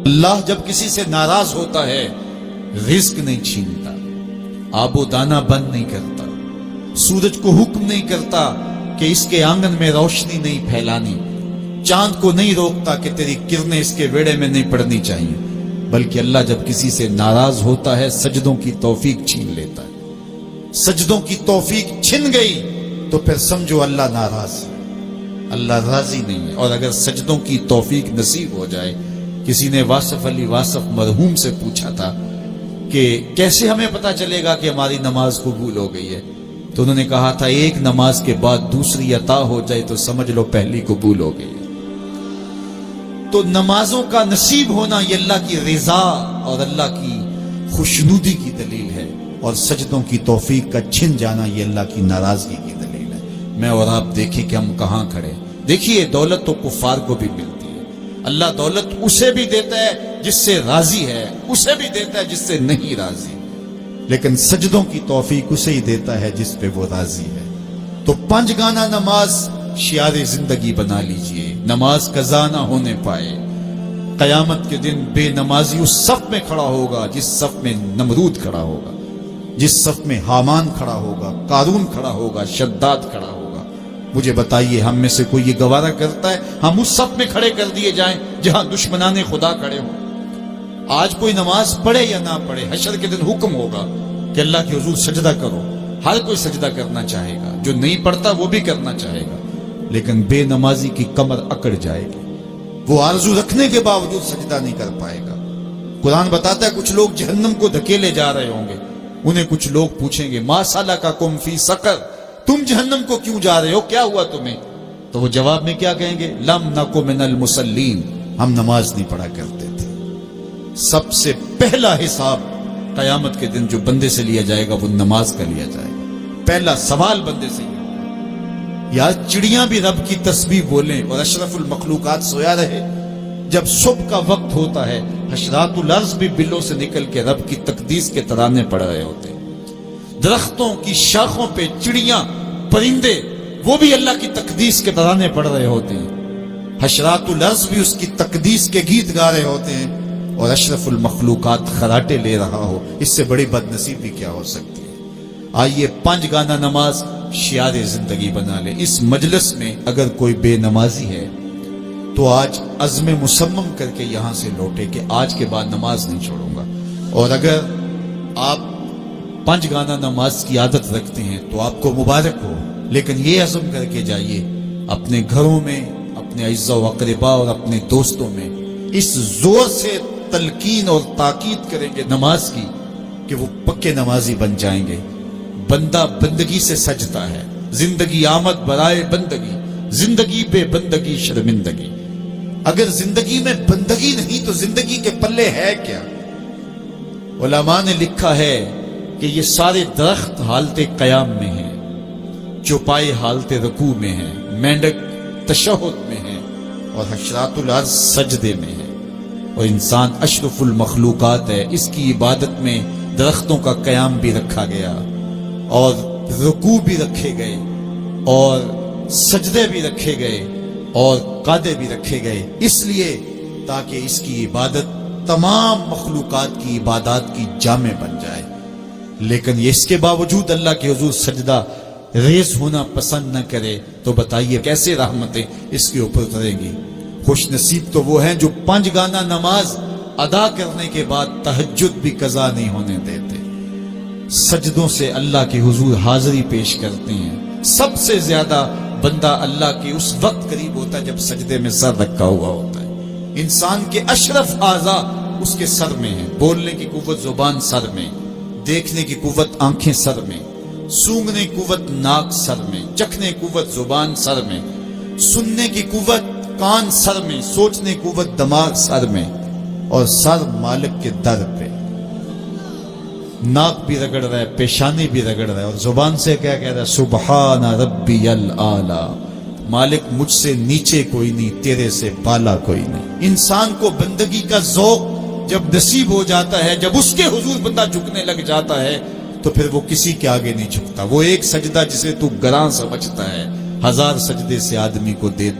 اللہ جب کسی سے ناراض ہوتا ہے رزق نہیں چھینتا، آب و دانہ بند نہیں کرتا، سورج کو حکم نہیں کرتا کہ اس کے آنگن میں روشنی نہیں پھیلانی، چاند کو نہیں روکتا کہ تیری کرنیں اس کے ویڑے میں نہیں پڑنی چاہیے، بلکہ اللہ جب کسی سے ناراض ہوتا ہے سجدوں کی توفیق چھین لیتا ہے۔ سجدوں کی توفیق چھن گئی تو پھر سمجھو اللہ ناراض ہے، اللہ راضی نہیں ہے۔ اور اگر سجدوں کی توفیق نصیب ہو جائے، کسی نے واصف علی واصف مرحوم سے پوچھا تھا کہ کیسے ہمیں پتہ چلے گا کہ ہماری نماز قبول ہو گئی ہے، تو انہوں نے کہا تھا ایک نماز کے بعد دوسری عطا ہو جائے تو سمجھ لو پہلی قبول ہو گئی ہے۔ تو نمازوں کا نصیب ہونا یہ اللہ کی رضا اور اللہ کی خوشنودی کی دلیل ہے، اور سجدوں کی توفیق کا چھن جانا یہ اللہ کی ناراضگی کی دلیل ہے۔ میں اور آپ دیکھیں کہ ہم کہاں کھڑے۔ دیکھیے دولت تو کفار کو بھی ملتی ہے، اللہ دولت اسے بھی دیتا ہے جس سے راضی ہے، اسے بھی دیتا ہے جس سے نہیں راضی، لیکن سجدوں کی توفیق اسے ہی دیتا ہے جس پہ وہ راضی ہے۔ تو 5 گانا نماز شعار زندگی بنا لیجئے، نماز قضا نہ ہونے پائے۔ قیامت کے دن بے نمازی اس صف میں کھڑا ہوگا جس صف میں نمرود کھڑا ہوگا، جس صف میں حامان کھڑا ہوگا، قارون کھڑا ہوگا، شداد کھڑا ہوگا۔ مجھے بتائیے ہم میں سے کوئی یہ گوارہ کرتا ہے ہم اس صف میں کھڑے کر دیے جائیں جہاں دشمنان خدا کھڑے ہوں؟ آج کوئی نماز پڑھے یا نہ پڑھے، حشر کے دن حکم ہوگا کہ اللہ کے حضور سجدہ کرو۔ ہر کوئی سجدہ کرنا چاہے گا، جو نہیں پڑھتا وہ بھی کرنا چاہے گا، لیکن بے نمازی کی کمر اکڑ جائے گی، وہ آرزو رکھنے کے باوجود سجدہ نہیں کر پائے گا۔ قرآن بتاتا ہے کچھ لوگ جہنم کو دھکیلے جا رہے ہوں گے، انہیں کچھ لوگ پوچھیں گے ما سلککم فی سقر، تم جہنم کو کیوں جا رہے ہو، کیا ہوا تمہیں؟ تو وہ جواب میں کیا کہیں گے؟ لم نک من المصلین، ہم نماز نہیں پڑھا کرتے تھے۔ سب سے پہلا حساب قیامت کے دن جو بندے سے لیا جائے گا وہ نماز کا لیا جائے گا۔ پہلا سوال بندے سے یا چڑیاں بھی رب کی تسبیح بولیں اور اشرف المخلوقات سویا رہے، جب صبح کا وقت ہوتا ہے حشرات الارض بھی بلوں سے نکل کے رب کی تقدیس کے ترانے پڑھ رہے ہوتے ہیں، درختوں کی شاخوں پہ چڑیاں پرندے وہ بھی اللہ کی تقدیس کے ترانے پڑھ رہے ہوتے ہیں، حشرات الارض بھی اس کی تقدیس کے گیت گا رہے ہوتے ہیں، اور اشرف المخلوقات خراٹے لے رہا ہو، اس سے بڑی بد نصیبی کیا ہو سکتی ہے؟ آئیے 5 گانا نماز شعار زندگی بنا لے۔ اس مجلس میں اگر کوئی بے نمازی ہے تو آج عزم مصمم کر کے یہاں سے لوٹے کہ آج کے بعد نماز نہیں چھوڑوں گا، اور اگر آپ 5 گانا نماز کی عادت رکھتے ہیں تو آپ کو مبارک ہو، لیکن یہ عزم کر کے جائیے اپنے گھروں میں، اپنے اعزاء و اقرباء اور اپنے دوستوں میں اس زور سے تلقین اور تاکید کریں گے نماز کی کہ وہ پکے نمازی بن جائیں گے۔ بندہ بندگی سے سجتا ہے، زندگی آمد برائے بندگی، زندگی بے بندگی شرمندگی۔ اگر زندگی میں بندگی نہیں تو زندگی کے پلے ہے کیا؟ علماء نے لکھا ہے کہ یہ سارے درخت حالت قیام میں ہیں، چوپائے حالت رکوع میں ہیں، مینڈک تشہد میں ہے، اور حشرات الارض سجدے میں ہے، اور انسان اشرف المخلوقات ہے۔ اس کی عبادت میں درختوں کا قیام بھی رکھا گیا، اور رکوع بھی رکھے گئے، اور سجدے بھی رکھے گئے، اور قعدے بھی رکھے گئے، اس لیے تاکہ اس کی عبادت تمام مخلوقات کی عبادات کی جامع بن جائے۔ لیکن یہ اس کے باوجود اللہ کے حضور سجدہ ریز ہونا پسند نہ کرے تو بتائیے کیسے رحمتیں اس کے اوپر اتریں گی؟ خوش نصیب تو وہ ہیں جو 5 گانا نماز ادا کرنے کے بعد تہجد بھی قضا نہیں ہونے دیتے، سجدوں سے اللہ کے حضور حاضری پیش کرتے ہیں۔ سب سے زیادہ بندہ اللہ کے اس وقت قریب ہوتا ہے جب سجدے میں سر رکھا ہوا ہوتا ہے۔ انسان کے اشرف اعضاء اس کے سر میں ہیں، بولنے کی قوت زبان سر میں، دیکھنے کی قوت آنکھیں سر میں، سونگنے کی قوت ناک سر میں، چکھنے کی قوت زبان سر میں، سننے کی قوت کان سر میں، سوچنے کی قوت دماغ سر میں، اور سر مالک کے در پہ۔ ناک بھی رگڑ رہا ہے، پیشانی بھی رگڑ رہا ہے، اور زبان سے کیا کہہ رہا ہے؟ سبحان ربی الاعلی، مالک مجھ سے نیچے کوئی نہیں، تیرے سے بالا کوئی نہیں۔ انسان کو بندگی کا ذوق جب نصیب ہو جاتا ہے، جب اس کے حضور بندہ جھکنے لگ جاتا ہے تو پھر وہ کسی کے آگے نہیں جھکتا۔ وہ ایک سجدہ جسے تو گراں سمجھتا ہے 1000 سجدے سے آدمی کو دیتا